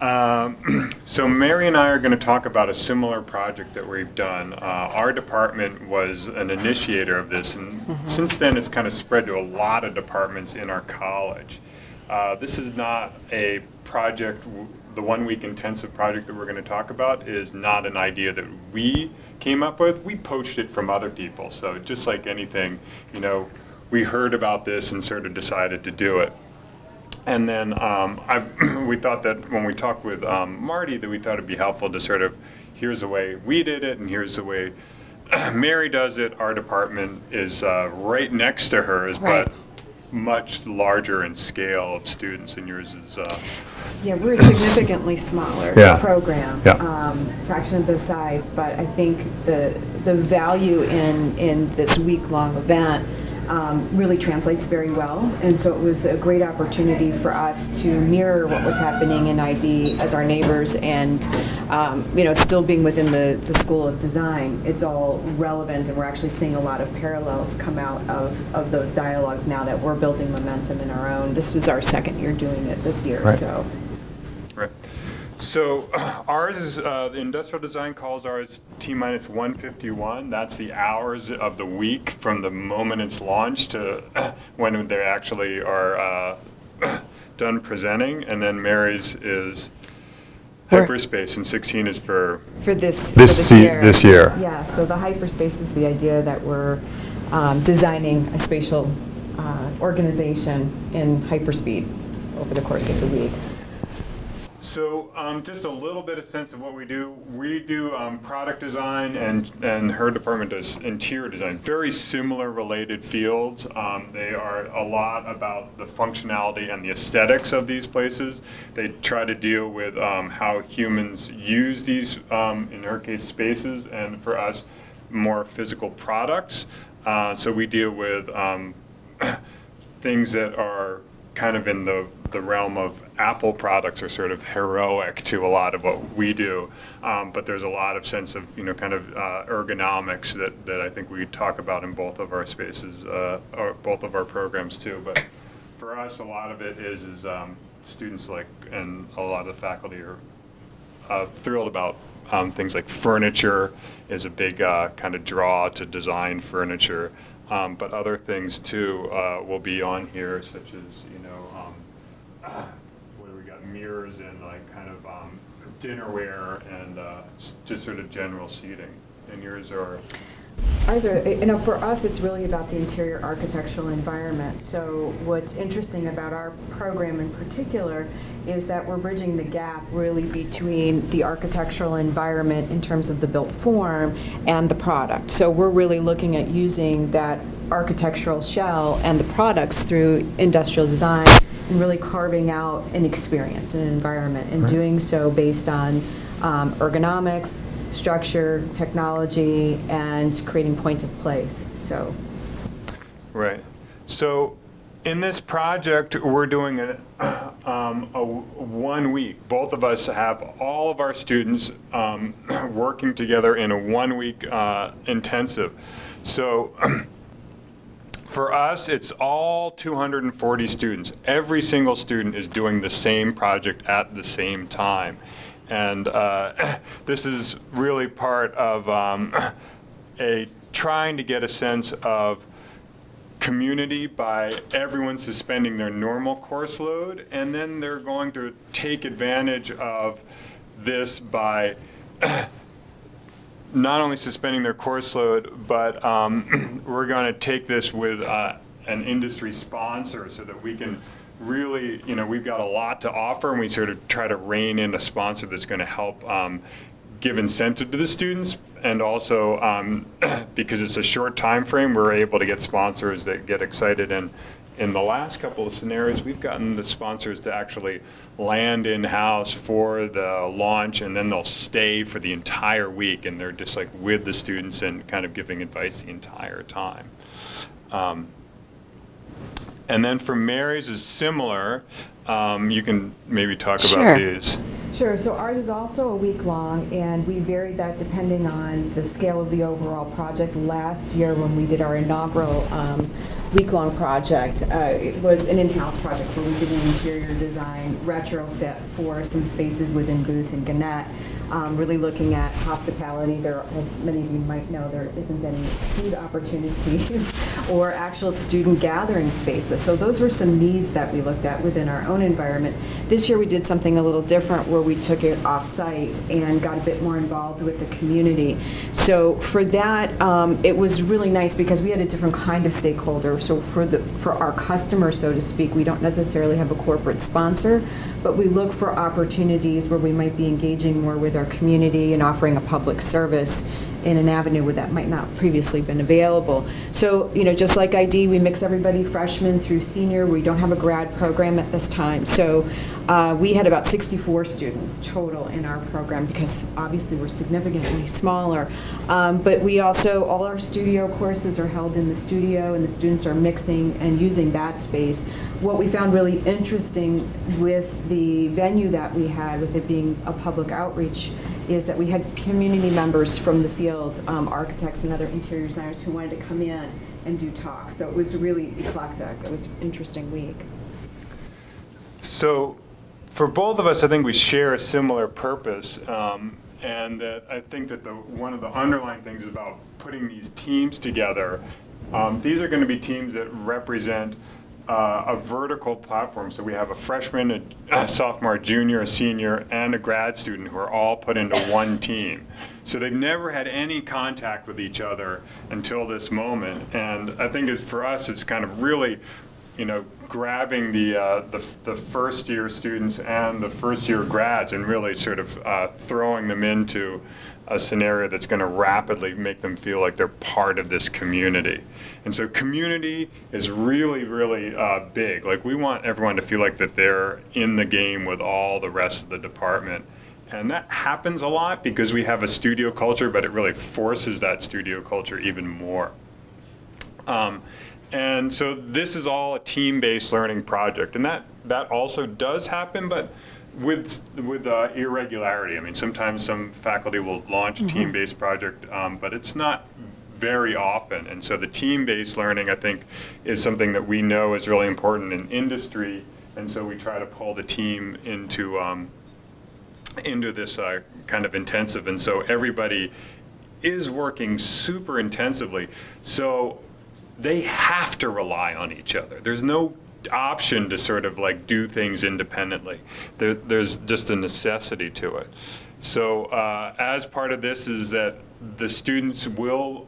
So Mary and I are going to talk about a similar project that we've done. Our department was an initiator of this, and since then it's kind of spread to a lot of departments in our college. This is not a project, the 1 week intensive project that we're going to talk about is not an idea that we came up with. We poached it from other people. So just like anything, we heard about this and sort of decided to do it. And then we thought that when we talked with Marty, that we thought it'd be helpful to sort of, here's the way we did it, and here's the way Mary does it. Our department is right next to hers, Right. but much larger in scale of students, and yours is... Yeah, we're a significantly smaller Yeah. program, Yeah. fraction of the size, but I think the value in this week-long event really translates very well, and so it was a great opportunity for us to mirror what was happening in ID as our neighbors, and still being within the School of Design, it's all relevant, and we're actually seeing a lot of parallels come out of those dialogues now that we're building momentum in our own. This was our second year doing it this year, Right. so. Right. So ours is, the industrial design calls ours T-minus 151. That's the hours of the week from the moment it's launched to when they actually are done presenting. And then Mary's is hyperspace, and 16 is for This year. This year. Yeah, so the hyperspace is the idea that we're designing a spatial organization in hyperspeed over the course of the week. So just a little bit of sense of what we do. We do product design, and her department does interior design. Very similar related fields. They are a lot about the functionality and the aesthetics of these places. They try to deal with how humans use these, in her case, spaces, and for us, more physical products. So we deal with things that are kind of in the realm of Apple products are sort of heroic to a lot of what we do, but there's a lot of sense of kind of ergonomics that I think we talk about in both of our spaces, or both of our programs too. But for us, a lot of it is students and a lot of the faculty are thrilled about things like furniture is a big kind of draw to design furniture. But other things too will be on here, such as what do we got? Mirrors and kind of dinnerware and just sort of general seating. And yours are. Ours are, for us, it's really about the interior architectural environment. So what's interesting about our program in particular is that we're bridging the gap really between the architectural environment in terms of the built form and the product. So we're really looking at using that architectural shell and the products through industrial design and really carving out an experience, an environment, and doing so based on ergonomics, structure, technology, and creating points of place. So. Right. So in this project, we're doing a 1 week. Both of us have all of our students working together in a 1 week intensive. So for us, it's all 240 students. Every single student is doing the same project at the same time. And this is really part of trying to get a sense of community by everyone suspending their normal course load, and then they're going to take advantage of this by not only suspending their course load, but we're going to take this with an industry sponsor so that we can really, we've got a lot to offer, and we sort of try to rein in a sponsor that's going to help give incentive to the students, and also because it's a short time frame, we're able to get sponsors that get excited. And in the last couple of scenarios, we've gotten the sponsors to actually land in-house for the launch, and then they'll stay for the entire week, and they're just with the students and kind of giving advice the entire time. And then for Mary's is similar. You can maybe talk about these. Sure. So ours is also a week long, and we varied that depending on the scale of the overall project. Last year, when we did our inaugural week-long project. It was an in-house project where we did an interior design retrofit for some spaces within Booth and Gannett, really looking at hospitality. There, as many of you might know, there isn't any food opportunities or actual student gathering spaces. So those were some needs that we looked at within our own environment. This year we did something a little different where we took it off-site and got a bit more involved with the community. So for that, it was really nice because we had a different kind of stakeholder. So for our customers, so to speak, we don't necessarily have a corporate sponsor, but we look for opportunities where we might be engaging more with our community and offering a public service in an avenue where that might not previously been available. So, just like ID, we mix everybody freshman through senior. We don't have a grad program at this time. So we had about 64 students total in our program because obviously we're significantly smaller. But we also, all our studio courses are held in the studio and the students are mixing and using that space. What we found really interesting with the venue that we had, with it being a public outreach, is that we had community members from the field, architects and other interior designers who wanted to come in and do talks. So it was really eclectic. It was an interesting week. So for both of us, I think we share a similar purpose, and that I think that one of the underlying things about putting these teams together, these are going to be teams that represent a vertical platform. So we have a freshman, a sophomore, a junior, a senior, and a grad student who are all put into one team. So they've never had any contact with each other until this moment. And I think for us, it's kind of really, grabbing the first year students and the first year grads and really sort of throwing them into a scenario that's going to rapidly make them feel like they're part of this community. And so community is really, really big. Like, we want everyone to feel like that they're in the game with all the rest of the department. And that happens a lot because we have a studio culture, but it really forces that studio culture even more. And so this is all a team-based learning project, and that also does happen, but with irregularity. I mean, sometimes some faculty will launch a team-based project, but it's not very often. And so the team-based learning, I think, is something that we know is really important in industry, and so we try to pull the team into this kind of intensive. And so everybody is working super intensively. So they have to rely on each other. There's no option to sort of like do things independently. There's just a necessity to it. So as part of this is that the students will,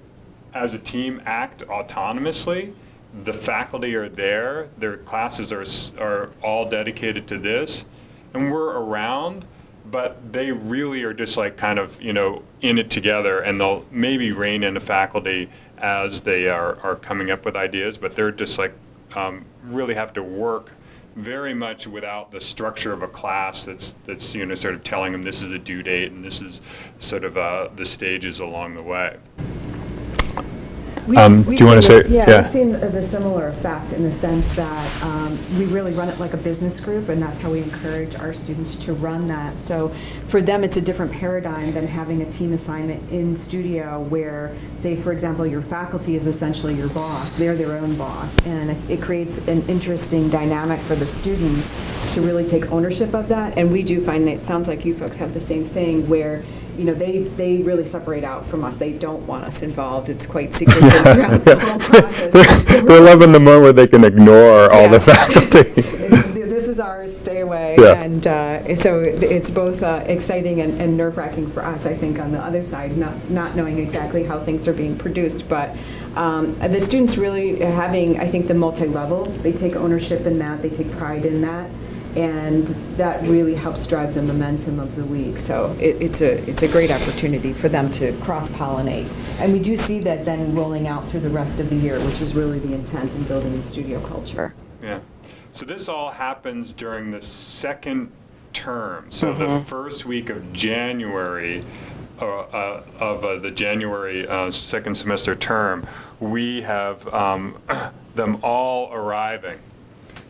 as a team, act autonomously. The faculty are there. Their classes are all dedicated to this. And we're around, but they really are just like kind of, in it together, and they'll maybe rein in a faculty as they are coming up with ideas, but they're just like really have to work very much without the structure of a class that's sort of telling them this is a due date and this is sort of the stages along the way. Do you want to say? Yeah. We've seen the similar effect in the sense that we really run it like a business group, and that's how we encourage our students to run that. So for them, it's a different paradigm than having a team assignment in studio where, say, for example, your faculty is essentially your boss. They're their own boss, and it creates an interesting dynamic for the students to really take ownership of that. And we do find, it sounds like you folks have the same thing, where they really separate out from us. They don't want us involved. It's quite secretive throughout the whole process. They're loving the moment where they can ignore all the faculty. This is ours, stay away. Yeah. And so it's both exciting and nerve-wracking for us, I think, on the other side, not knowing exactly how things are being produced. But the students really having, I think, the multi-level, they take ownership in that, they take pride in that. And that really helps drive the momentum of the week. So it's a great opportunity for them to cross-pollinate. And we do see that then rolling out through the rest of the year, which is really the intent in building the studio culture. Yeah. So this all happens during the second term. So the first week of January, of the January second semester term, we have them all arriving.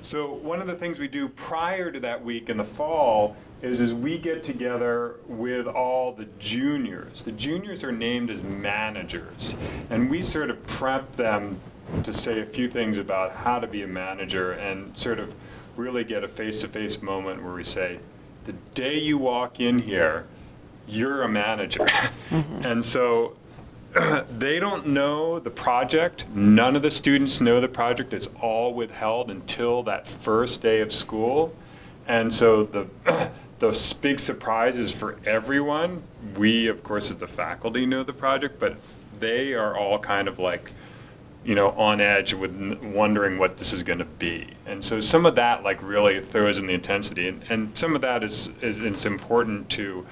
So one of the things we do prior to that week in the fall is we get together with all the juniors. The juniors are named as managers, and we sort of prep them to say a few things about how to be a manager and sort of really get a face-to-face moment where we say, the day you walk in here, you're a manager. And so they don't know the project. None of the students know the project. It's all withheld until that first day of school. And so the big surprise is for everyone. We, of course, as the faculty know the project, but they are all kind of like, on edge with wondering what this is going to be. And so some of that like really throws in the intensity. And some of that is it's important to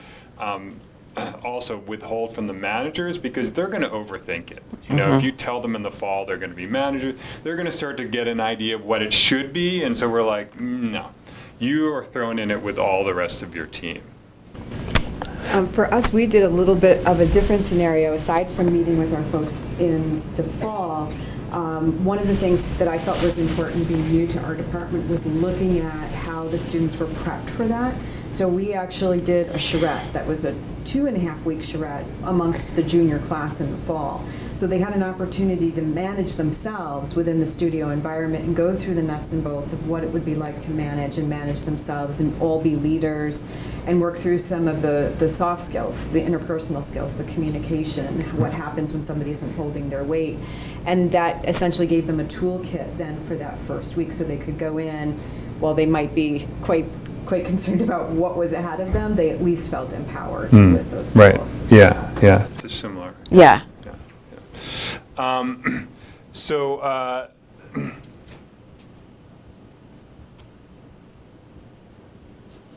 also withhold from the managers because they're going to overthink it. If you tell them in the fall they're going to be managers, they're going to start to get an idea of what it should be. And so we're like, no, you are thrown in it with all the rest of your team. For us, we did a little bit of a different scenario. Aside from meeting with our folks in the fall, one of the things that I felt was important being new to our department was looking at how the students were prepped for that. So we actually did a charrette that was a 2.5-week charrette amongst the junior class in the fall. So they had an opportunity to manage themselves within the studio environment and go through the nuts and bolts of what it would be like to manage themselves and all be leaders and work through some of the soft skills, the interpersonal skills, the communication, what happens when somebody isn't holding their weight. And that essentially gave them a toolkit then for that first week so they could go in, while they might be quite concerned about what was ahead of them, they at least felt empowered with those skills. Right. Yeah. It's similar. Yeah. So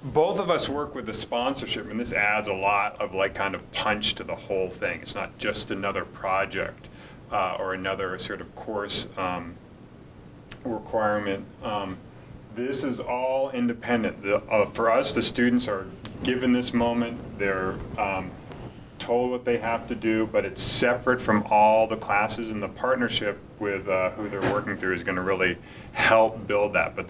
both of us work with the sponsorship, and this adds a lot of like kind of punch to the whole thing. It's not just another project or another sort of course requirement. This is all independent. For us, the students are given this moment. They're told what they have to do, but it's separate from all the classes, and the partnership with who they're working through is going to really help build that. But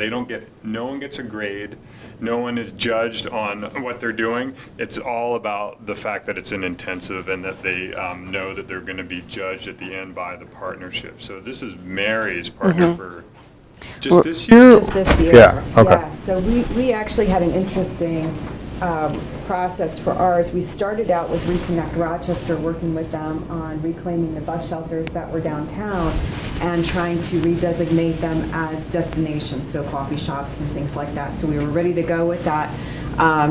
no one gets a grade. No one is judged on what they're doing. It's all about the fact that it's an intensive and that they know that they're going to be judged at the end by the partnership. So this is Mary's partner for just this year? Just this year. Yeah, okay. Yeah, so we actually had an interesting process for ours. We started out with Reconnect Rochester, working with them on reclaiming the bus shelters that were downtown and trying to redesignate them as destinations, so coffee shops and things like that. So we were ready to go with that.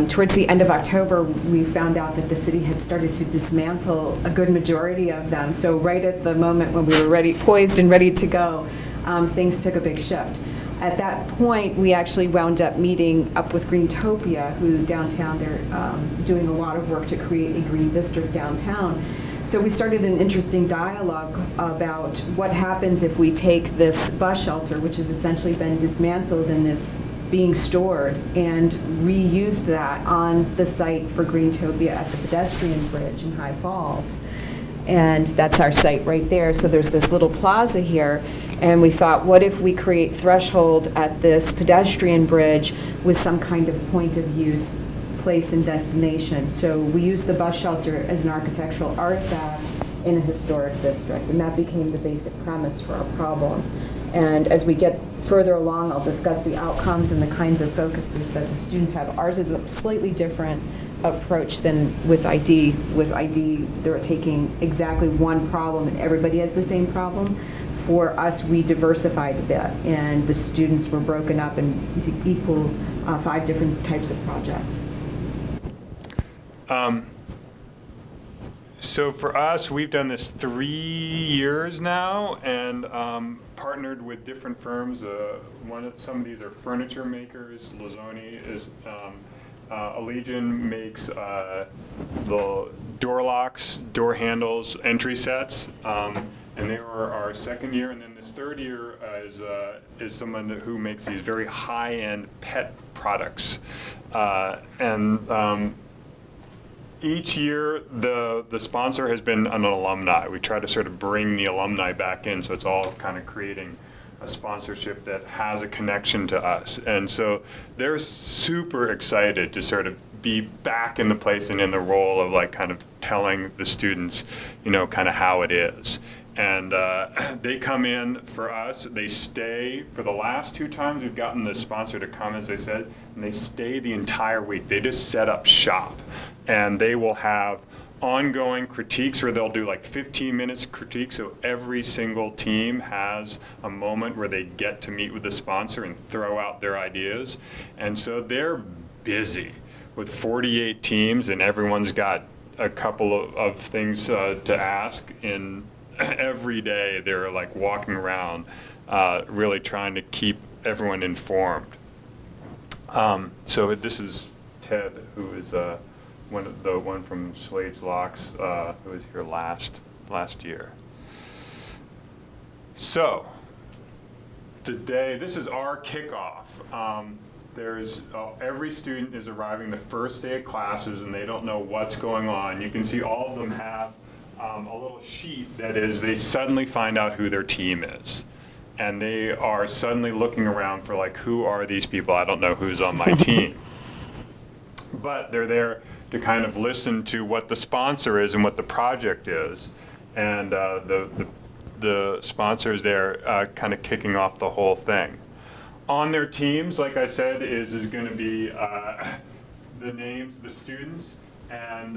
Towards the end of October, we found out that the city had started to dismantle a good majority of them. So right at the moment when we were poised and ready to go, things took a big shift. At that point, we actually wound up meeting up with Greentopia, who downtown, they're doing a lot of work to create a green district downtown. So we started an interesting dialogue about what happens if we take this bus shelter, which has essentially been dismantled and is being stored, and reused that on the site for Greentopia at the pedestrian bridge in High Falls. And that's our site right there. So there's this little plaza here, and we thought, what if we create threshold at this pedestrian bridge with some kind of point of use, place, and destination? So we used the bus shelter as an architectural artifact in a historic district, and that became the basic premise for our problem. And as we get further along, I'll discuss the outcomes and the kinds of focuses that the students have. Ours is a slightly different approach than with ID. With ID, they're taking exactly one problem and everybody has the same problem. For us, we diversified a bit, and the students were broken up into equal 5 different types of projects. So for us, we've done this 3 years now, and partnered with different firms. Some of these are furniture makers. Lazzoni is Allegion makes the door locks, door handles, entry sets, and they were our second year. And then this third year is someone who makes these very high-end pet products. Each year, the sponsor has been an alumni. We try to sort of bring the alumni back in, so it's all kind of creating a sponsorship that has a connection to us. And so they're super excited to sort of be back in the place and in the role of like kind of telling the students, kind of how it is. And they come in for us, they stay for the last 2 times we've gotten the sponsor to come, as I said, and they stay the entire week. They just set up shop, and they will have ongoing critiques where they'll do like 15 minutes critique, so every single team has a moment where they get to meet with the sponsor and throw out their ideas. And so they're busy with 48 teams, and everyone's got a couple of things to ask. In every day they're like walking around really trying to keep everyone informed. So this is Ted, who is the one from Schlage Locks, who was here last year. So today, this is our kickoff. There's every student is arriving the first day of classes, and they don't know what's going on. You can see all of them have a little sheet that is, they suddenly find out who their team is. And they are suddenly looking around for like, who are these people? I don't know who's on my team. But they're there to kind of listen to what the sponsor is and what the project is. And the sponsor is there kind of kicking off the whole thing. On their teams, like I said, is going to be the names of the students. And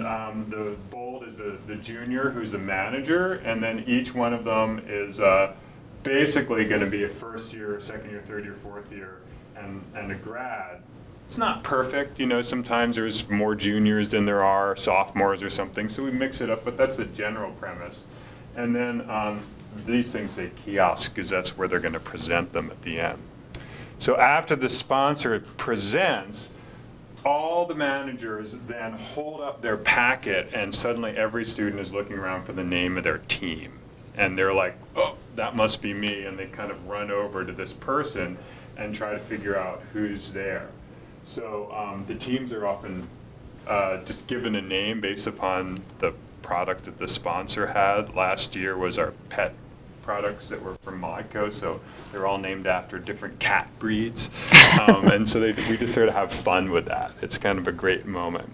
the bold is the junior, who's the manager, and then each one of them is basically going to be a first year, second year, third year, fourth year, and a grad. It's not perfect, sometimes there's more juniors than there are sophomores or something, so we mix it up, but that's the general premise. And then these things say kiosk, because that's where they're going to present them at the end. So after the sponsor presents, all the managers then hold up their packet, and suddenly every student is looking around for the name of their team. And they're like, oh, that must be me. And they kind of run over to this person and try to figure out who's there. So the teams are often just given a name based upon the product that the sponsor had. Last year was our pet products that were from Modco, so they're all named after different cat breeds. And so we just sort of have fun with that. It's kind of a great moment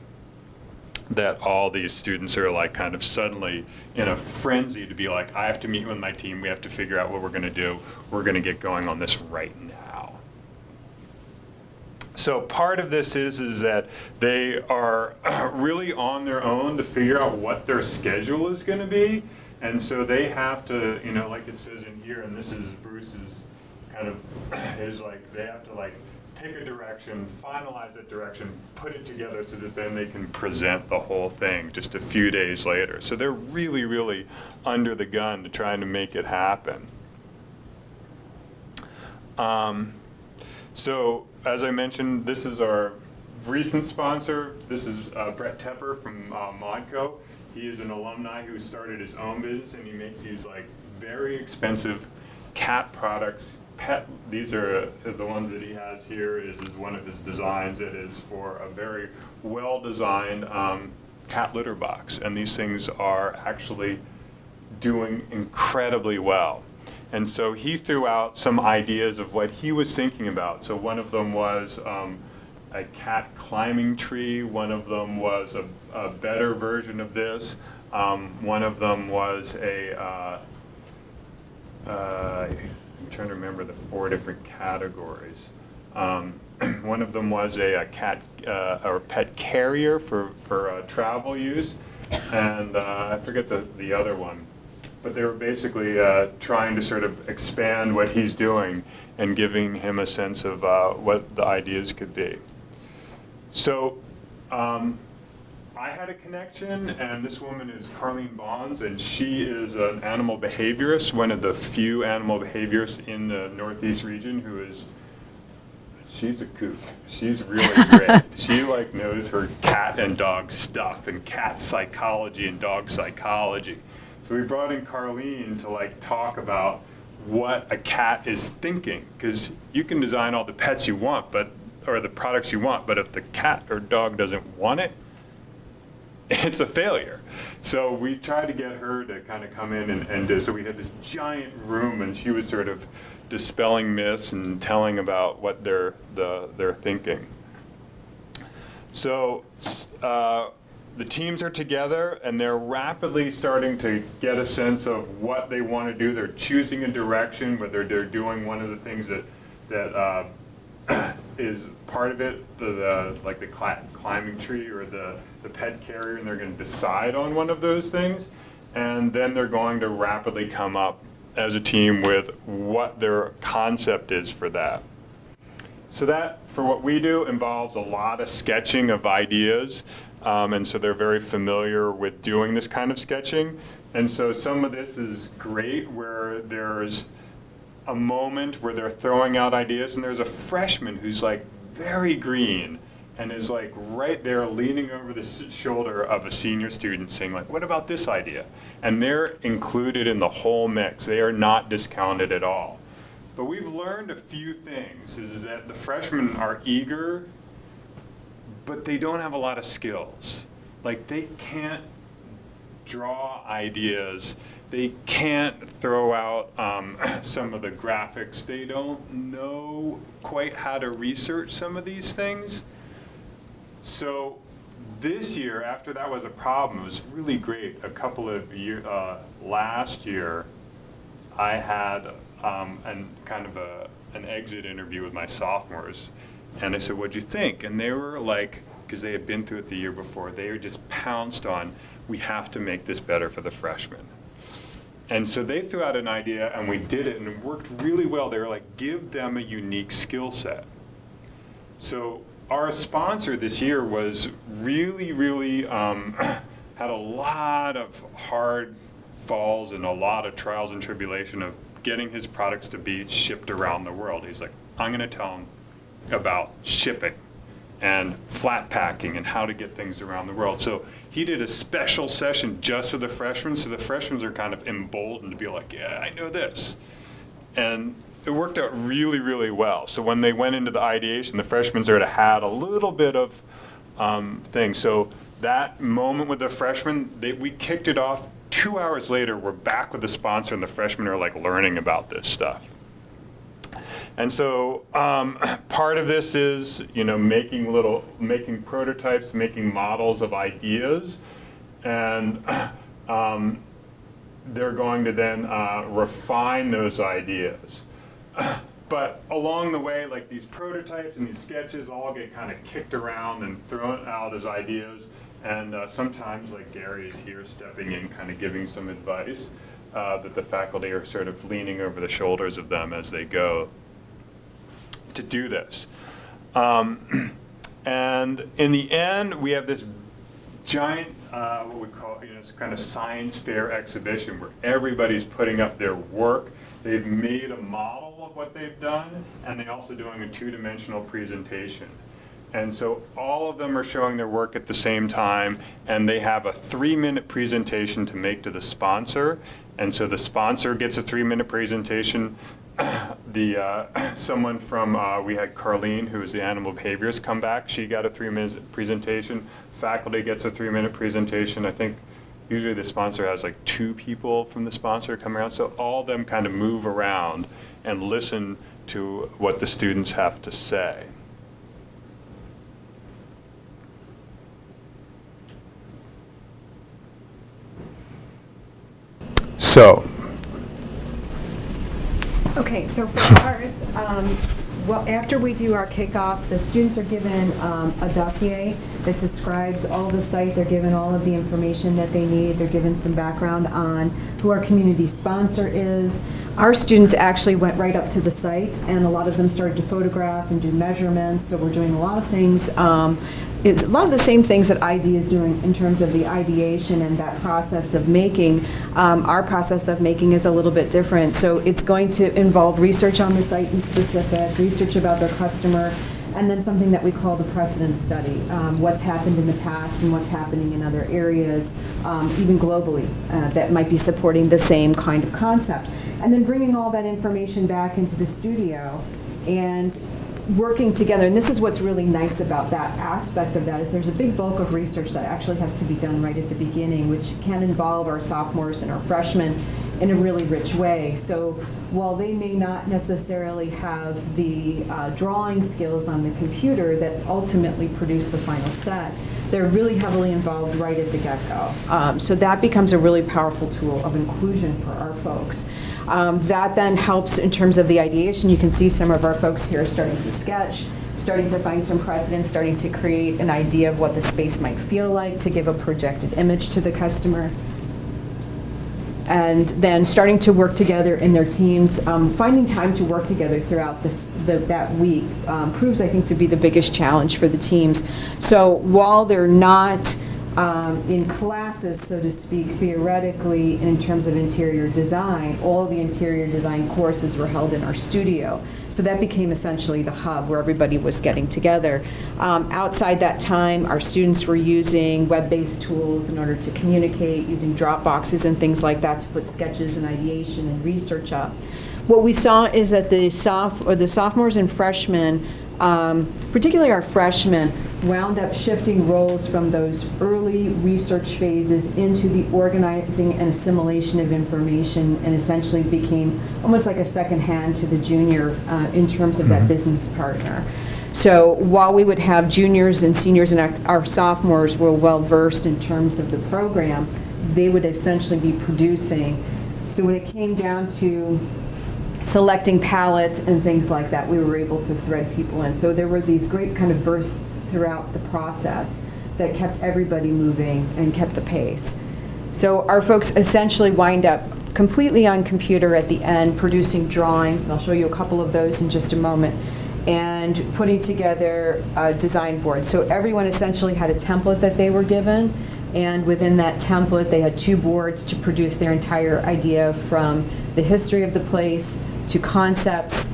that all these students are like kind of suddenly in a frenzy to be like, I have to meet with my team, we have to figure out what we're going to do, we're going to get going on this right now. So part of this is that they are really on their own to figure out what their schedule is going to be. And so they have to, like it says in here, and this is Bruce's kind of, is like, they have to like pick a direction, finalize that direction, put it together so that then they can present the whole thing just a few days later. So they're really, really under the gun to trying to make it happen. So as I mentioned, this is our recent sponsor. This is Brett Tepper from Modco. He is an alumni who started his own business, and he makes these like very expensive cat products. These are the ones that he has here. Is one of his designs. It is for a very well-designed cat litter box, and these things are actually doing incredibly well. And so he threw out some ideas of what he was thinking about. So one of them was a cat climbing tree. One of them was a better version of this. One of them was I'm trying to remember the 4 different categories. One of them was a cat or pet carrier for travel use, and I forget the other one. But they were basically trying to sort of expand what he's doing and giving him a sense of what the ideas could be. So I had a connection, and this woman is Carlene Bonds, and she is an animal behaviorist, one of the few animal behaviorists in the Northeast region she's a kook. She's really great. She like knows her cat and dog stuff, and cat psychology and dog psychology. So we brought in Carlene to like talk about what a cat is thinking, because you can design all the pets you want, or the products you want, but if the cat or dog doesn't want it, it's a failure. So we tried to get her to kind of come in and do, so we had this giant room, and she was sort of dispelling myths and telling about what they're thinking. So the teams are together and they're rapidly starting to get a sense of what they want to do. They're choosing a direction, whether they're doing one of the things that is part of it, like the climbing tree or the pet carrier, and they're going to decide on one of those things. And then they're going to rapidly come up as a team with what their concept is for that. So that, for what we do, involves a lot of sketching of ideas. And so they're very familiar with doing this kind of sketching. And so some of this is great, where there's a moment where they're throwing out ideas, and there's a freshman who's like very green and is like right there leaning over the shoulder of a senior student saying like, what about this idea? And they're included in the whole mix. They are not discounted at all. But we've learned a few things, is that the freshmen are eager, but they don't have a lot of skills. Like, they can't draw ideas. They can't throw out some of the graphics. They don't know quite how to research some of these things. So this year, after that was a problem, it was really great. A couple of years, last year, I had an exit interview with my sophomores. And I said, what'd you think? And they were like, because they had been through it the year before, they were just pounced on, we have to make this better for the freshmen. And so they threw out an idea, and we did it, and it worked really well. They were like, give them a unique skill set. So our sponsor this year was really had a lot of hard falls and a lot of trials and tribulation of getting his products to be shipped around the world. He's like, I'm going to tell them about shipping and flat packing and how to get things around the world. So he did a special session just for the freshmen, so the freshmen are kind of emboldened to be like, yeah, I know this. And it worked out really well. So when they went into the ideation, the freshmen sort of had a little bit of things. So that moment with the freshmen, we kicked it off. 2 hours later, we're back with the sponsor, and the freshmen are like learning about this stuff. And so part of this is, making prototypes, making models of ideas, and they're going to then refine those ideas. But along the way, like, these prototypes and these sketches all get kind of kicked around and thrown out as ideas. And sometimes, like, Gary is here stepping in, kind of giving some advice that the faculty are sort of leaning over the shoulders of them as they go to do this. And in the end, we have this giant, what we call, it's kind of science fair exhibition where everybody's putting up their work. They've made a model of what they've done, and they're also doing a two-dimensional presentation. And so all of them are showing their work at the same time, and they have a 3-minute presentation to make to the sponsor. And so the sponsor gets a 3-minute presentation. Someone from, we had Carlene, who is the animal behaviorist, come back. She got a 3-minute presentation. Faculty gets a 3-minute presentation. I think usually the sponsor has like 2 people from the sponsor come around. So all of them kind of move around and listen to what the students have to say. So, Okay, so for ours, well, after we do our kickoff, the students are given a dossier that describes all the site. They're given all of the information that they need. They're given some background on who our community sponsor is. Our students actually went right up to the site, and a lot of them started to photograph and do measurements. So we're doing a lot of things. It's a lot of the same things that ID is doing in terms of the ideation and that process of making. Our process of making is a little bit different. So it's going to involve research on the site in specific, research about their customer, and then something that we call the precedent study, what's happened in the past and what's happening in other areas, even globally, that might be supporting the same kind of concept. And then bringing all that information back into the studio and working together. And this is what's really nice about that aspect of that, is there's a big bulk of research that actually has to be done right at the beginning, which can involve our sophomores and our freshmen in a really rich way. So while they may not necessarily have the drawing skills on the computer that ultimately produce the final set, they're really heavily involved right at the get-go. So that becomes a really powerful tool of inclusion for our folks. That then helps in terms of the ideation. You can see some of our folks here starting to sketch, starting to find some precedents, starting to create an idea of what the space might feel like to give a projected image to the customer. And then starting to work together in their teams, finding time to work together throughout that week proves, I think, to be the biggest challenge for the teams. So while they're not in classes, so to speak, theoretically, in terms of interior design, all the interior design courses were held in our studio. So that became essentially the hub where everybody was getting together. Outside that time, our students were using web-based tools in order to communicate, using Dropboxes and things like that to put sketches and ideation and research up. What we saw is that the sophomores and freshmen, particularly our freshmen, wound up shifting roles from those early research phases into the organizing and assimilation of information, and essentially became almost like a second hand to the junior in terms of that business partner. So while we would have juniors and seniors and our sophomores were well versed in terms of the program, they would essentially be producing. So when it came down to selecting palette and things like that, we were able to thread people in. So there were these great kind of bursts throughout the process that kept everybody moving and kept the pace. So our folks essentially wind up completely on computer at the end, producing drawings, and I'll show you a couple of those in just a moment, and putting together a design board. So everyone essentially had a template that they were given, and within that template they had 2 boards to produce their entire idea, from the history of the place to concepts,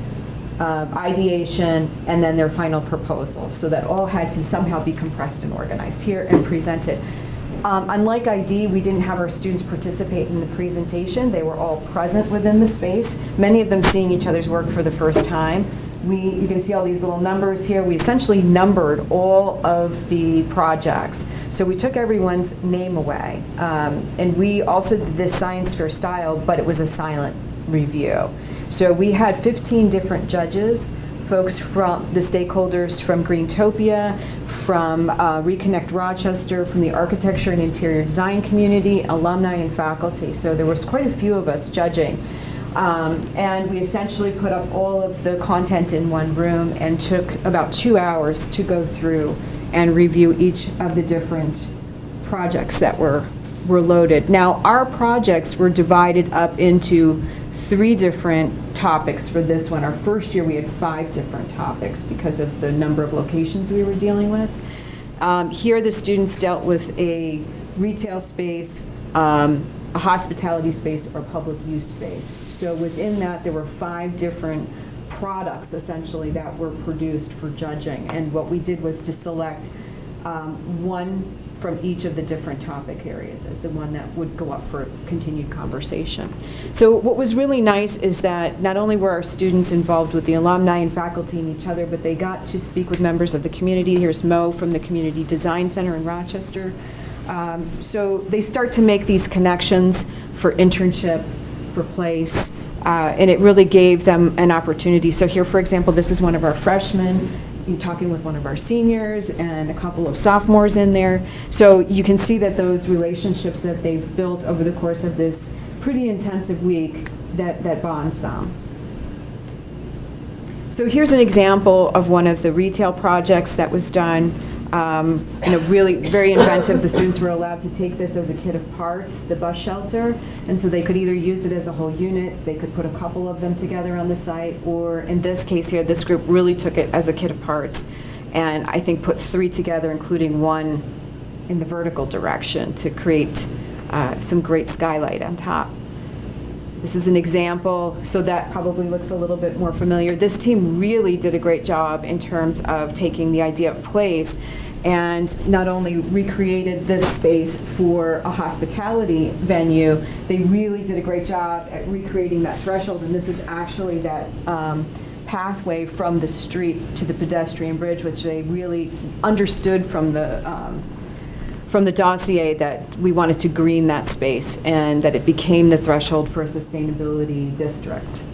ideation, and then their final proposal. So that all had to somehow be compressed and organized here and presented. Unlike ID, we didn't have our students participate in the presentation. They were all present within the space, many of them seeing each other's work for the first time. You can see all these little numbers here. We essentially numbered all of the projects. So we took everyone's name away. And we also did this science fair style, but it was a silent review. So we had 15 different judges, folks from the stakeholders from Greentopia, from Reconnect Rochester, from the architecture and interior design community, alumni and faculty. So there was quite a few of us judging. And we essentially put up all of the content in one room and took about 2 hours to go through and review each of the different projects that were loaded. Now, our projects were divided up into 3 different topics for this one. Our first year we had 5 different topics because of the number of locations we were dealing with. Here the students dealt with a retail space, a hospitality space, or public use space. So within that there were 5 different products essentially that were produced for judging, and what we did was to select one from each of the different topic areas as the one that would go up for continued conversation. So what was really nice is that not only were our students involved with the alumni and faculty and each other, but they got to speak with members of the community. Here's Mo from the Community Design Center in Rochester. So they start to make these connections for internship, for place, and it really gave them an opportunity. So here, for example, this is one of our freshmen talking with one of our seniors and a couple of sophomores in there. So you can see that those relationships that they've built over the course of this pretty intensive week that bonds them. So here's an example of one of the retail projects that was done. Really very inventive. The students were allowed to take this as a kit of parts, the bus shelter, and so they could either use it as a whole unit, they could put a couple of them together on the site, or in this case here, this group really took it as a kit of parts, and I think put 3 together, including one in the vertical direction to create some great skylight on top. This is an example, so that probably looks a little bit more familiar. This team really did a great job in terms of taking the idea of place and not only recreated this space for a hospitality venue, they really did a great job at recreating that threshold, and this is actually that pathway from the street to the pedestrian bridge, which they really understood from the from the dossier that we wanted to green that space and that it became the threshold for a sustainability district.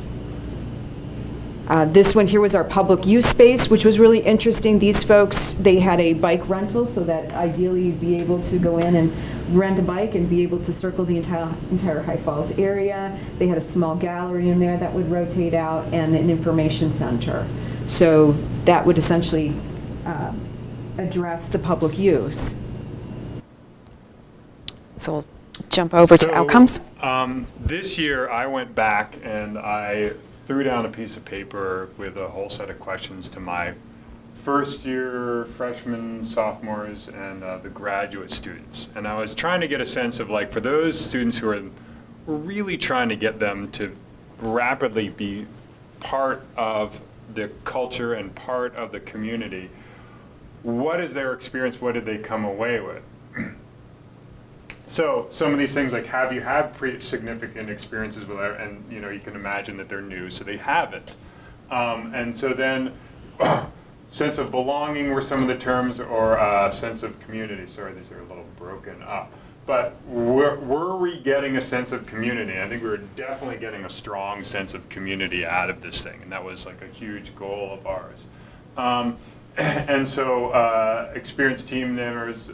This one here was our public use space, which was really interesting. These folks, they had a bike rental, so that ideally you'd be able to go in and rent a bike and be able to circle the entire High Falls area. They had a small gallery in there that would rotate out and an information center. So that would essentially address the public use. So we'll jump over to outcomes. This year, I went back and I threw down a piece of paper with a whole set of questions to my first-year freshmen, sophomores, and the graduate students. And I was trying to get a sense of, like, for those students who are really trying to get them to rapidly be part of the culture and part of the community, what is their experience? What did they come away with? So some of these things, like, have you had pretty significant experiences with it? And you can imagine that they're new, so they haven't. And so then, sense of belonging were some of the terms, or sense of community. Sorry, these are a little broken up. But were we getting a sense of community? I think we were definitely getting a strong sense of community out of this thing, and that was like a huge goal of ours. And so experienced team members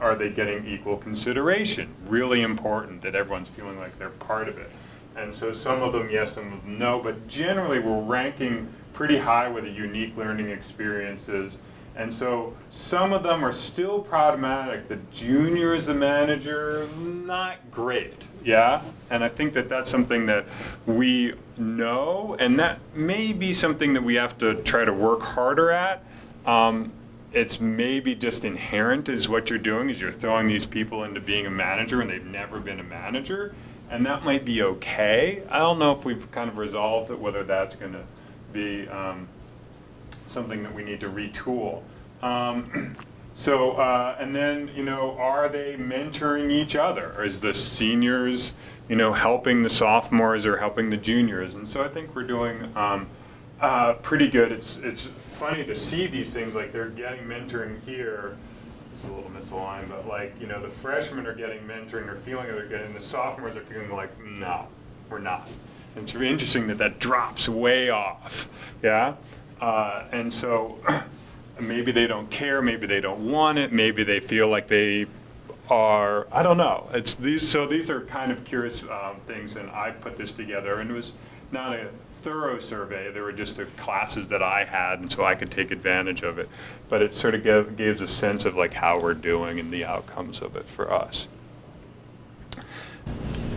are they getting equal consideration? Really important that everyone's feeling like they're part of it. And so some of them yes, some of them no, but generally we're ranking pretty high with the unique learning experiences. And so some of them are still problematic. The junior as a manager, not great, yeah? And I think that that's something that we know, and that may be something that we have to try to work harder at. It's maybe just inherent is what you're doing, is you're throwing these people into being a manager and they've never been a manager, and that might be okay. I don't know if we've kind of resolved it, whether that's going to be something that we need to retool. And then, are they mentoring each other? Or is the seniors, helping the sophomores or helping the juniors? And so I think we're doing pretty good. It's funny to see these things, like they're getting mentoring here. It's a little misaligned, but like, the freshmen are getting mentoring or feeling that they're getting, the sophomores are feeling like, no, we're not. And it's really interesting that drops way off, yeah? And so maybe they don't care, maybe they don't want it, maybe they feel like they are, I don't know. These are kind of curious things, and I put this together, and it was not a thorough survey. There were just the classes that I had, and so I could take advantage of it. But it sort of gives a sense of like how we're doing and the outcomes of it for us.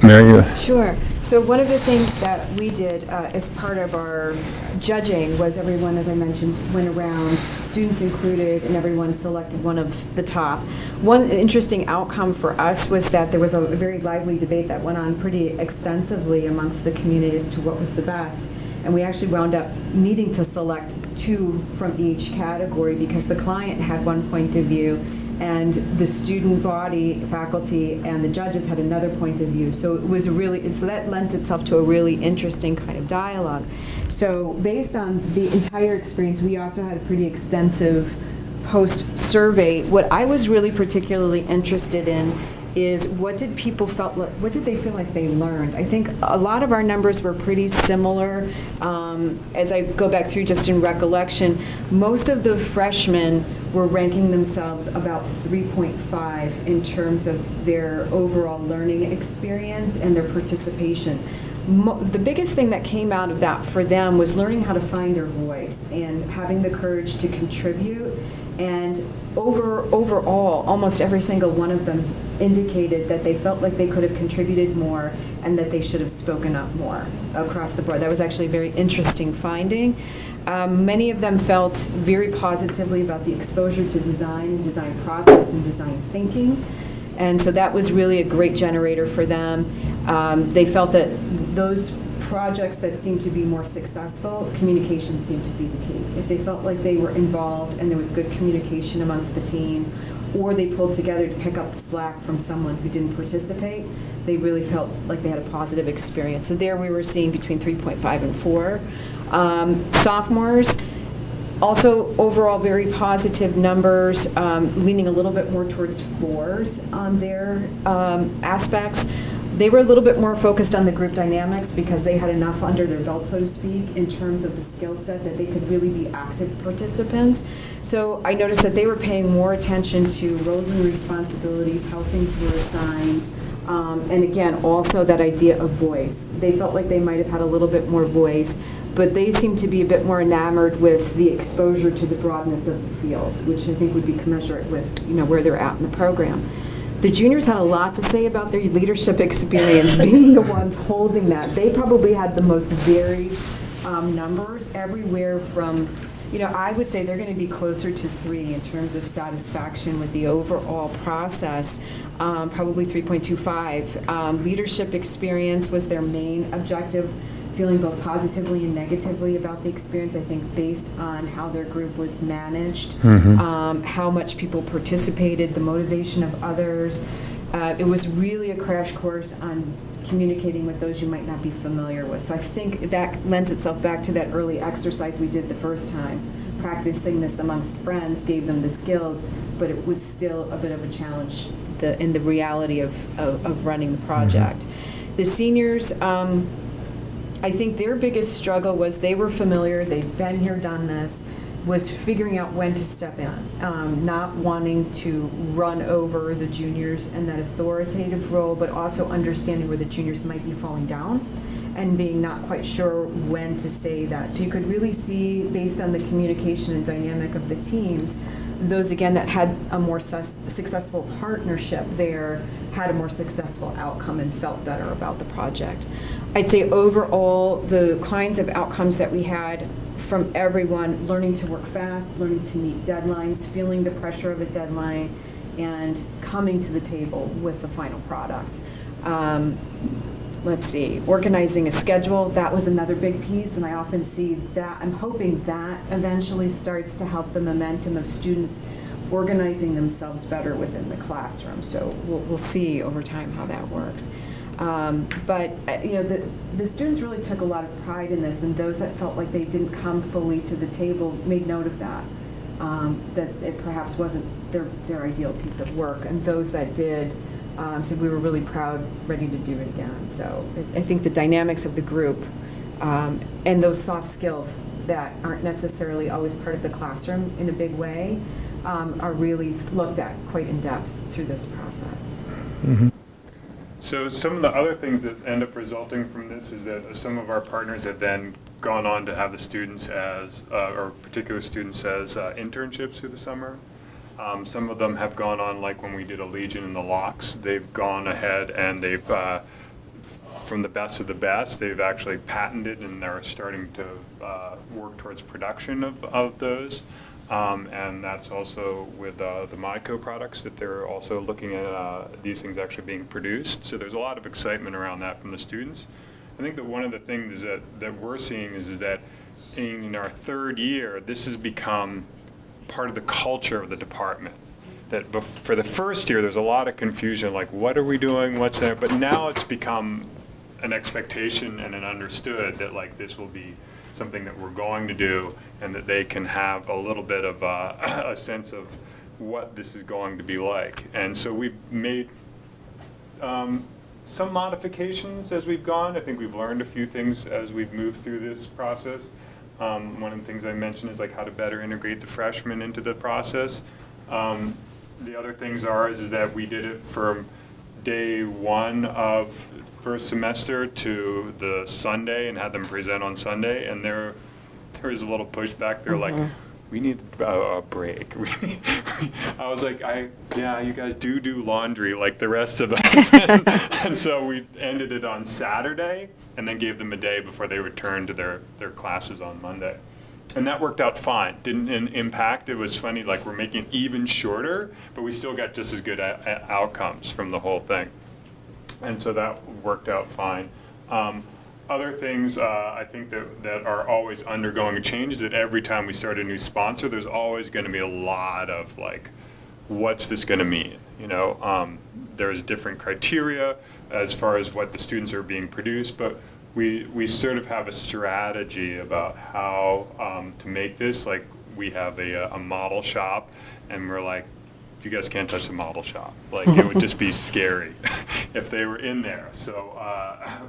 Mary? Sure. So one of the things that we did as part of our judging was everyone, as I mentioned, went around, students included, and everyone selected one of the top. One interesting outcome for us was that there was a very lively debate that went on pretty extensively amongst the community as to what was the best. And we actually wound up needing to select two from each category because the client had one point of view and the student body, faculty, and the judges had another point of view. So it was so that lent itself to a really interesting kind of dialogue. So based on the entire experience, we also had a pretty extensive post-survey. What I was really particularly interested in is what did they feel like they learned? I think a lot of our numbers were pretty similar. As I go back through just in recollection, most of the freshmen were ranking themselves about 3.5 in terms of their overall learning experience and their participation. The biggest thing that came out of that for them was learning how to find their voice and having the courage to contribute. And overall, almost every single one of them indicated that they felt like they could have contributed more and that they should have spoken up more across the board. That was actually a very interesting finding. Many of them felt very positively about the exposure to design process, and design thinking. And so that was really a great generator for them. They felt that those projects that seemed to be more successful, communication seemed to be the key. If they felt like they were involved and there was good communication amongst the team, or they pulled together to pick up the slack from someone who didn't participate, they really felt like they had a positive experience. So there we were seeing between 3.5 and 4. Sophomores, Also, overall, very positive numbers, leaning a little bit more towards 4s on their aspects. They were a little bit more focused on the group dynamics because they had enough under their belt, so to speak, in terms of the skill set that they could really be active participants. So I noticed that they were paying more attention to roles and responsibilities, how things were assigned, and again, also that idea of voice. They felt like they might have had a little bit more voice, but they seem to be a bit more enamored with the exposure to the broadness of the field, which I think would be commensurate with, you know, where they're at in the program. The juniors had a lot to say about their leadership experience, being the ones holding that. They probably had the most varied numbers, everywhere from, you know, I would say they're going to be closer to 3 in terms of satisfaction with the overall process, probably 3.25. Leadership experience was their main objective, feeling both positively and negatively about the experience, I think, based on how their group was managed, how much people participated, the motivation of others. It was really a crash course on communicating with those you might not be familiar with. So I think that lends itself back to that early exercise we did the first time. Practicing this amongst friends gave them the skills, but it was still a bit of a challenge in the reality of running the project. The seniors, I think their biggest struggle was they were familiar, they'd been here, done this, was figuring out when to step in, not wanting to run over the juniors in that authoritative role, but also understanding where the juniors might be falling down and being not quite sure when to say that. So you could really see, based on the communication and dynamic of the teams, those, again, that had a more successful partnership there had a more successful outcome and felt better about the project. I'd say overall, the kinds of outcomes that we had from everyone, learning to work fast, learning to meet deadlines, feeling the pressure of a deadline, and coming to the table with the final product. Let's see, organizing a schedule, that was another big piece, and I often see that, I'm hoping that eventually starts to help the momentum of students organizing themselves better within the classroom. So we'll see over time how that works. But you know, the students really took a lot of pride in this, and those that felt like they didn't come fully to the table made note of that, that it perhaps wasn't their ideal piece of work, and those that did said we were really proud, ready to do it again. So I think the dynamics of the group and those soft skills that aren't necessarily always part of the classroom in a big way are really looked at quite in depth through this process. So some of the other things that end up resulting from this is that some of our partners have then gone on to have the students as, or particular students as internships through the summer. Some of them have gone on, like when we did a Legion in the Locks, they've gone ahead and they've, from the best of the best, they've actually patented and they're starting to work towards production of those. And that's also with the MyCo products that they're also looking at these things actually being produced. So there's a lot of excitement around that from the students. I think that one of the things that we're seeing is that in our third year, this has become part of the culture of the department. That for the first year, there's a lot of confusion, like what are we doing, what's there? But now it's become an expectation and an understood that like this will be something that we're going to do, and that they can have a little bit of a sense of what this is going to be like. And so we've made some modifications as we've gone. I think we've learned a few things as we've moved through this process. One of the things I mentioned is like how to better integrate the freshmen into the process. The other things is that we did it from day one of first semester to the Sunday and had them present on Sunday, and there was a little pushback. They're like, we need a break. I was like, yeah, you guys do laundry like the rest of us. And so we ended it on Saturday and then gave them a day before they returned to their classes on Monday. And that worked out fine. Didn't impact. It was funny, like we're making it even shorter, but we still got just as good outcomes from the whole thing. And so that worked out fine. Other things I think that are always undergoing a change is that every time we start a new sponsor, there's always going to be a lot of like, what's this going to mean? You know, there's different criteria as far as what the students are being produced, but we sort of have a strategy about how to make this. Like we have a model shop, and we're like, you guys can't touch the model shop. Like, it would just be scary if they were in there. So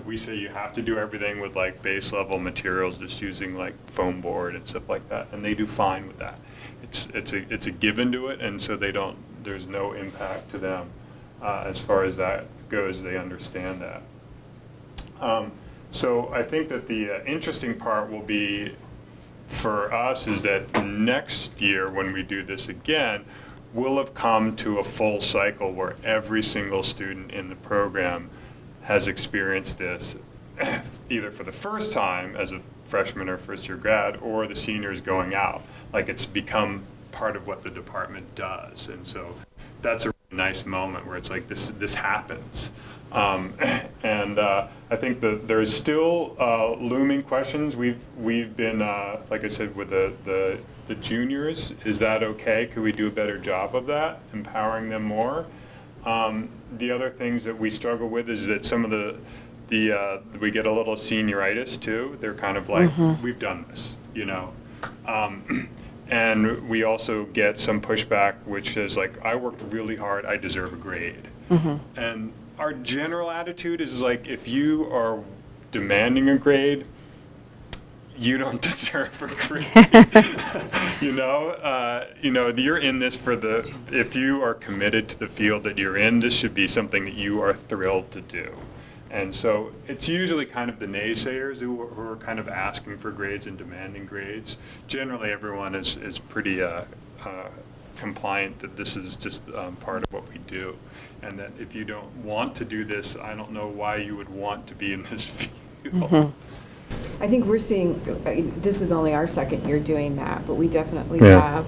we say you have to do everything with like base level materials, just using like foam board and stuff like that, and they do fine with that. It's a given to it, and so there's no impact to them as far as that goes. They understand that. So I think that the interesting part will be for us is that next year when we do this again, we'll have come to a full cycle where every single student in the program has experienced this either for the first time as a freshman or first year grad, or the seniors going out. Like, it's become part of what the department does. And so that's a really nice moment where it's like this happens. And I think that there's still looming questions. We've been, like I said, with the juniors, is that okay? Could we do a better job of that, empowering them more? The other things that we struggle with is that some of we get a little senioritis too. They're kind of like, we've done this, you know. And we also get some pushback, which is like, I worked really hard, I deserve a grade. And our general attitude is like, if you are demanding a grade, you don't deserve a grade. You know, you're in this if you are committed to the field that you're in, this should be something that you are thrilled to do. And so it's usually kind of the naysayers who are kind of asking for grades and demanding grades. Generally, everyone is pretty compliant that this is just part of what we do. And that if you don't want to do this, I don't know why you would want to be in this field. I think we're seeing, this is only our second year doing that, but we definitely have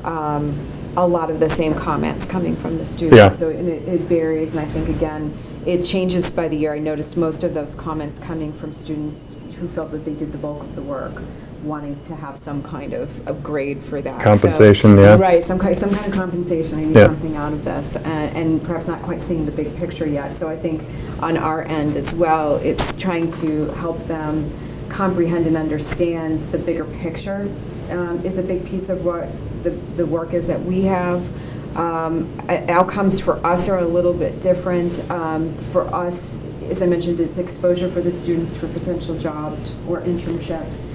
a lot of the same comments coming from the students. Yeah. So it varies, and I think, again, it changes by the year. I noticed most of those comments coming from students who felt that they did the bulk of the work, wanting to have some kind of grade for that. Compensation, so, yeah. Right, some kind of compensation. I need something out of this, and perhaps not quite seeing the big picture yet. So I think on our end as well, it's trying to help them comprehend and understand the bigger picture is a big piece of what the work is that we have. Outcomes for us are a little bit different. For us, as I mentioned, it's exposure for the students for potential jobs or internships.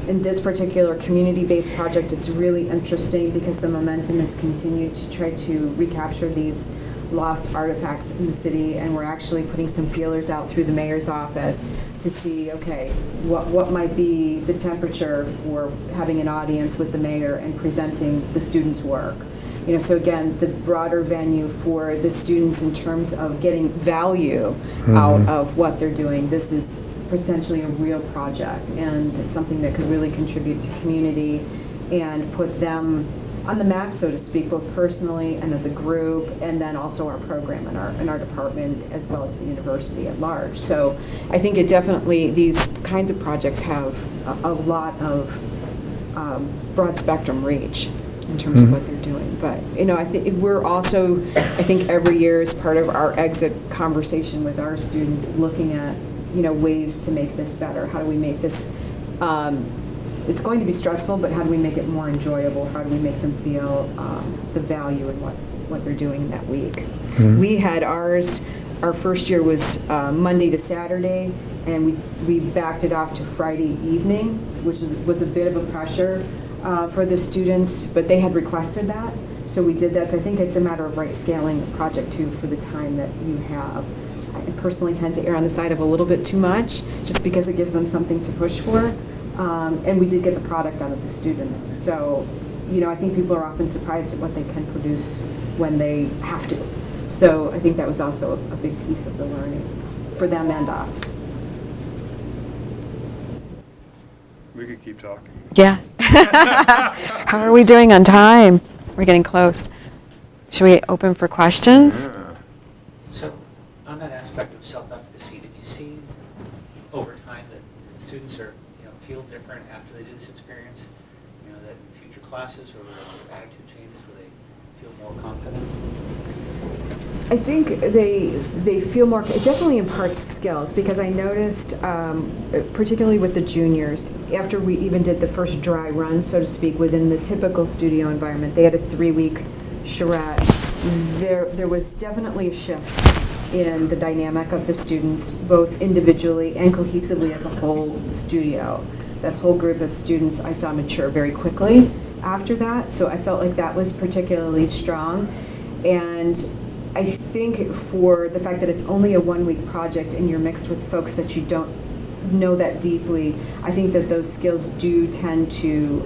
In this particular community-based project, it's really interesting because the momentum has continued to try to recapture these lost artifacts in the city, and we're actually putting some feelers out through the mayor's office to see, okay, what might be the temperature for having an audience with the mayor and presenting the students' work. You know, so again, the broader venue for the students in terms of getting value out of what they're doing. This is potentially a real project and something that could really contribute to community and put them on the map, so to speak, both personally and as a group, and then also our program in our department as well as the university at large. So I think it definitely, these kinds of projects have a lot of broad spectrum reach in terms of what they're doing. But, you know, I think we're also, I think every year as part of our exit conversation with our students, looking at, you know, ways to make this better. How do we make this, it's going to be stressful, but how do we make it more enjoyable? How do we make them feel the value in what they're doing in that week? We had ours, our first year was Monday to Saturday, and we backed it off to Friday evening, which was a bit of a pressure for the students, but they had requested that, so we did that. So I think it's a matter of right scaling the project too for the time that you have. I personally tend to err on the side of a little bit too much, just because it gives them something to push for. And we did get the product out of the students. So, you know, I think people are often surprised at what they can produce when they have to. So I think that was also a big piece of the learning for them and us. We could keep talking. Yeah. How are we doing on time? We're getting close. Should we open for questions? Yeah. So, on that aspect of self-efficacy, did you see over time that students are, feel different after they do this experience? That in future classes or their attitude changes, where they feel more confident? I think they feel more, it definitely imparts skills, because I noticed, particularly with the juniors, after we even did the first dry run, so to speak, within the typical studio environment, they had a 3-week charrette. There was definitely a shift in the dynamic of the students, both individually and cohesively as a whole studio. That whole group of students I saw mature very quickly after that, so I felt like that was particularly strong. And I think for the fact that it's only a 1-week project and you're mixed with folks that you don't know that deeply, I think that those skills do tend to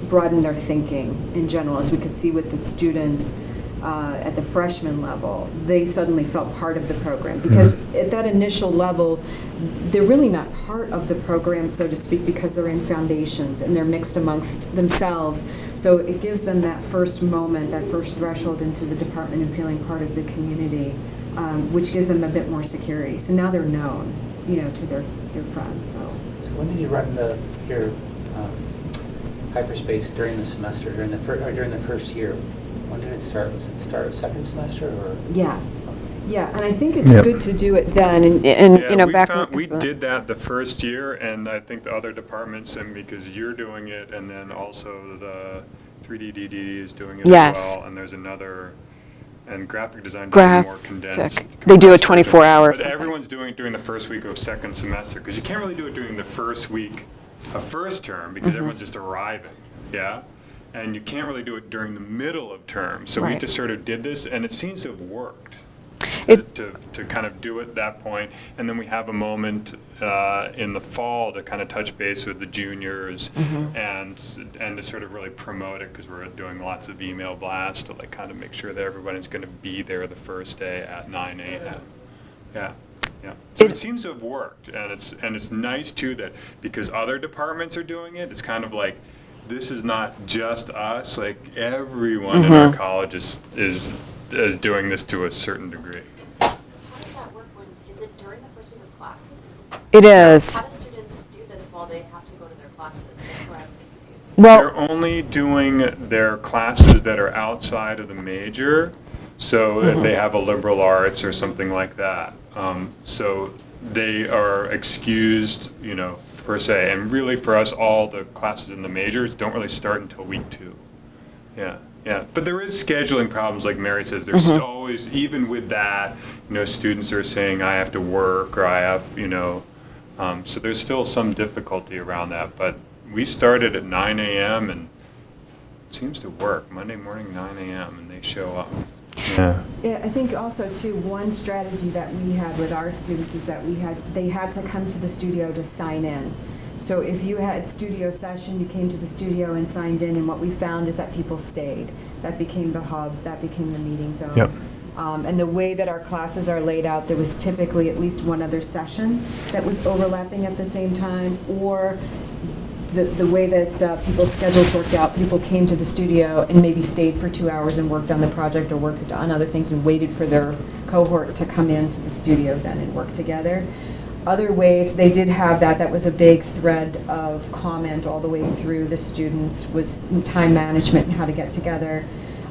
broaden their thinking in general, as we could see with the students at the freshman level. They suddenly felt part of the program, because at that initial level, they're really not part of the program, so to speak, because they're in foundations and they're mixed amongst themselves. So it gives them that first moment, that first threshold into the department and feeling part of the community, which gives them a bit more security. So now they're known, to their friends. So when did you run your hyperspace during the semester, during the first year? When did it start? Was it start of second semester or? Yes. Yeah, and I think it's Yep. good to do it Then, then. and we back. we did that the first year, and I think the other departments, and because you're doing it, and then also the 3D is doing it Yes. as well, and there's another, and graphic design doing Graphic. more condensed. They do a compressed 24-hour or But something. everyone's doing it during the first week of second semester, because you can't really do it during the first week of first term, because Mm-hmm. everyone's just arriving, yeah? And you can't really do it during the middle of term. So we Right. just sort of did this, and it seems to have worked. It- To kind of do it at that point, and then we have a moment in the fall to kind of touch base with the juniors and to sort of really promote it, because we're doing lots of email blasts to like kind of make sure that everybody's going to be there the first day at 9 a.m. Yeah. Yeah. So it seems to have worked, and it's nice too that because other departments are doing it, it's kind of like this is not just us, like everyone in our college is doing this to a certain degree. How does that work is it during the first week of classes? It is. How do students do this while they have to go to their classes? That's where I'm confused. Well, They're only doing their classes that are outside of the major, so if they have a liberal arts or something like that. So they are excused, per se. And really for us, all the classes in the majors don't really start until week 2. Yeah. Yeah, but there is scheduling problems, like Mary says. There's always, even with that, students are saying, I have to work, or I have, so there's still some difficulty around that. But we started at 9 a.m. and it seems to work. Monday morning, 9 a.m., and they show up. Yeah. Yeah, I think also too, one strategy that we had with our students is that they had to come to the studio to sign in. So if you had studio session, you came to the studio and signed in, and what we found is that people stayed. That became the hub, that became the meeting zone. Yep. And the way that our classes are laid out, there was typically at least one other session that was overlapping at the same time, or the way that people's schedules worked out, people came to the studio and maybe stayed for 2 hours and worked on the project or worked on other things and waited for their cohort to come into the studio then and work together. Other ways, they did have that was a big thread of comment all the way through the students, was time management and how to get together.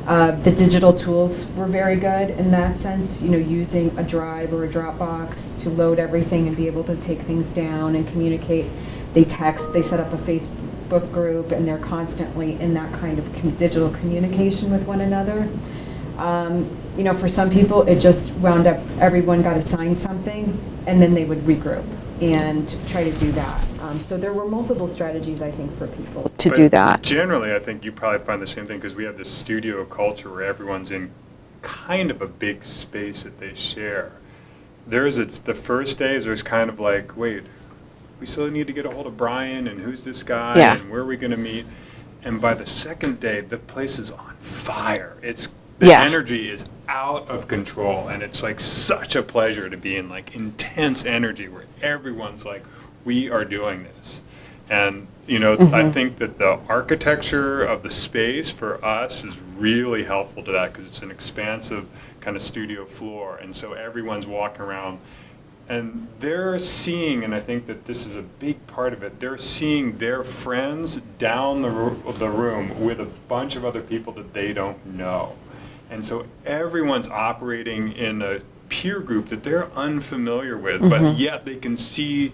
The digital tools were very good in that sense, using a Drive or a Dropbox to load everything and be able to take things down and communicate. They text, they set up a Facebook group, and they're constantly in that kind of digital communication with one another. For some people, it just wound up, everyone got assigned something, and then they would regroup and try to do that. So there were multiple strategies, I think, for people. to But do that. Generally, I think you probably find the same thing, because we have this studio culture where everyone's in kind of a big space that they share. The first days, there's kind of like, wait, we still need to get a hold of Brian, and who's this guy, Yeah. and where are we going to meet? And by the second day, the place is on fire. The Yeah. energy is out of control, and it's like such a pleasure to be in like intense energy where everyone's like, we are doing this. And, I think that the architecture of the space for us is really helpful to that, because it's an expansive kind of studio floor, and so everyone's walking around. And they're seeing, and I think that this is a big part of it, they're seeing their friends down the room with a bunch of other people that they don't know. And so everyone's operating in a peer group that they're unfamiliar with, Mm-hmm. but yet they can see,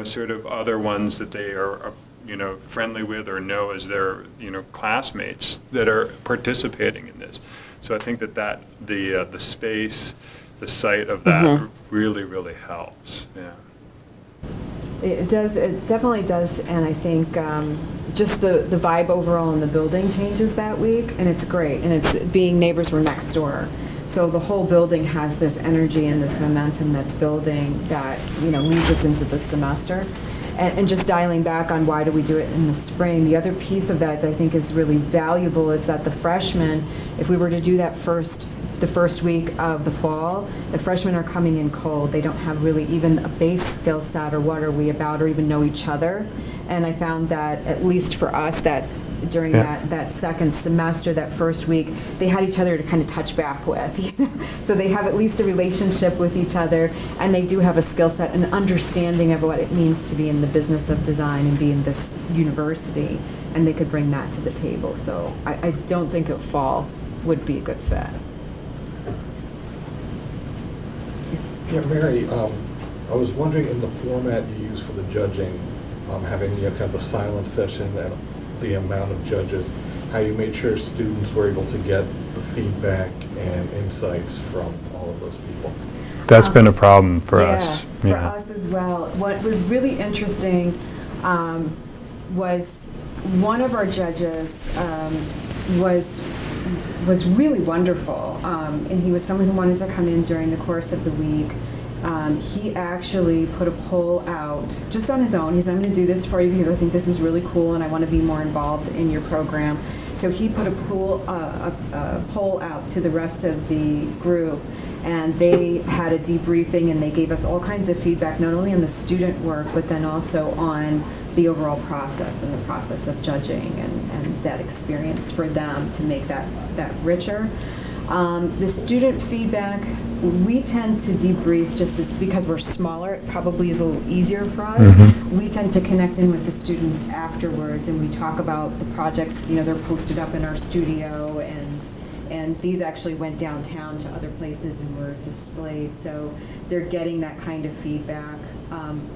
sort of other ones that they are, friendly with or know as their, classmates that are participating in this. So I think that the space, the site of that Mm-hmm. really, really helps, yeah. It does, it definitely does, and I think just the vibe overall in the building changes that week, and it's great, and it's being neighbors, were next door. So the whole building has this energy and this momentum that's building that, leads us into the semester. And just dialing back on why do we do it in the spring, the other piece of that I think is really valuable is that the freshmen, if we were to do that the first week of the fall, the freshmen are coming in cold. They don't have really even a base skill set or what are we about or even know each other. And I found that, at least for us, that during that second semester, that first week, they had each other to kind of touch back with. So they have at least a relationship with each other, and they do have a skill set and understanding of what it means to be in the business of design and be in this university, and they could bring that to the table. So I don't think a fall would be a good fit. Yeah, Mary, I was wondering, in the format you use for the judging, having kind of the silent session and the amount of judges, how you made sure students were able to get the feedback and insights from all of those people. That's been a problem for us. For us as well. What was really interesting was one of our judges was really wonderful, and he was someone who wanted to come in during the course of the week. He actually put a poll out just on his own. He said, I'm going to do this for you because I think this is really cool and I want to be more involved in your program. So he put a poll out to the rest of the group, and they had a debriefing and they gave us all kinds of feedback, not only on the student work, but then also on the overall process and the process of judging and that experience for them to make that richer. The student feedback, we tend to debrief just as, because we're smaller, it probably is a little easier for us. We tend to connect in with the students afterwards, and we talk about the projects, they're posted up in our studio, and these actually went downtown to other places and were displayed, so they're getting that kind of feedback,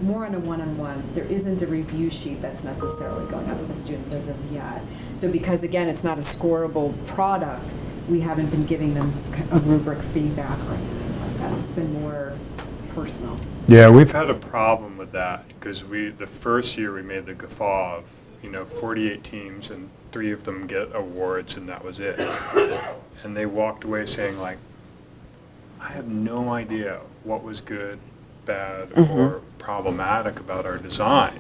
more on a one-on-one. There isn't a review sheet that's necessarily going out to the students as of yet. So because, again, it's not a scoreable product, we haven't been giving them a rubric feedback or anything like that. It's been more personal. Yeah, We've had a problem with that because the first year we made the guffaw of, 48 teams and 3 of them get awards and that was it. And they walked away saying, like, I have no idea what was good, bad, or problematic about our design.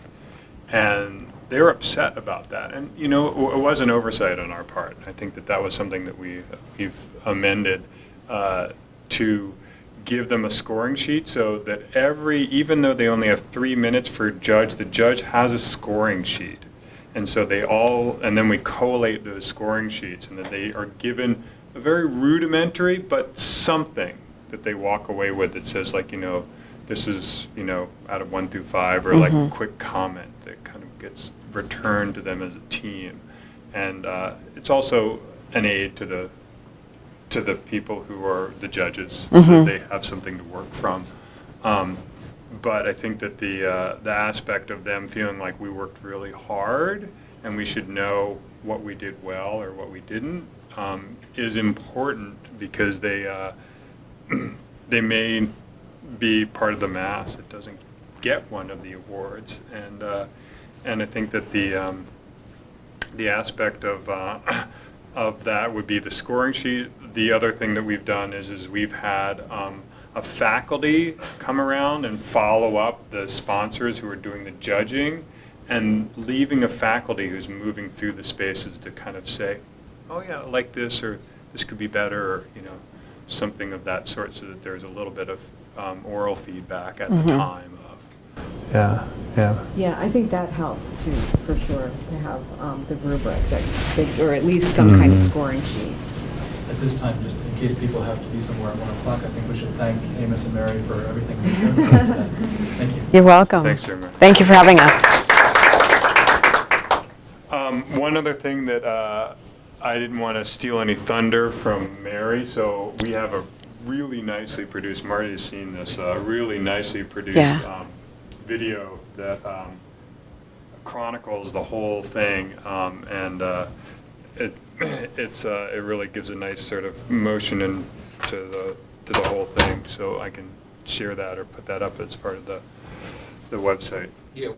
And they were upset about that. And, it was an oversight on our part. I think that was something that we've amended to give them a scoring sheet so that even though they only have 3 minutes for a judge, the judge has a scoring sheet. And so and then we collate those scoring sheets, and then they are given a very rudimentary, but something that they walk away with that says, like, this is, out of 1 through 5, or like a quick comment that kind of gets returned to them as a team. And it's also an aid to the people who are the judges, so that they have something to work from. But I think that the aspect of them feeling like we worked really hard and we should know what we did well or what we didn't is important, because they may be part of the mass that doesn't get one of the awards, and I think that the aspect of that would be the scoring sheet. The other thing that we've done is we've had a faculty come around and follow up the sponsors who are doing the judging, and leaving a faculty who's moving through the spaces to kind of say, oh yeah, I like this, or this could be better, or something of that sort, so that there's a little bit of oral feedback at the time of. Yeah, I think that helps too, for sure, to have the rubric, or at least some kind of scoring sheet. At this time, just in case people have to be somewhere at 1 o'clock, I think we should thank Amos and Mary for everything they've shared with us today. Thank you. You're welcome. Thanks, Jeremy. Thank you for having us. One other thing that I didn't want to steal any thunder from Mary, so we have a really nicely produced, Marty has seen this, really nicely produced Yeah. video that chronicles the whole thing, and it really gives a nice sort of motion to the whole thing, so I can share that or put that up as part of the website. Yeah.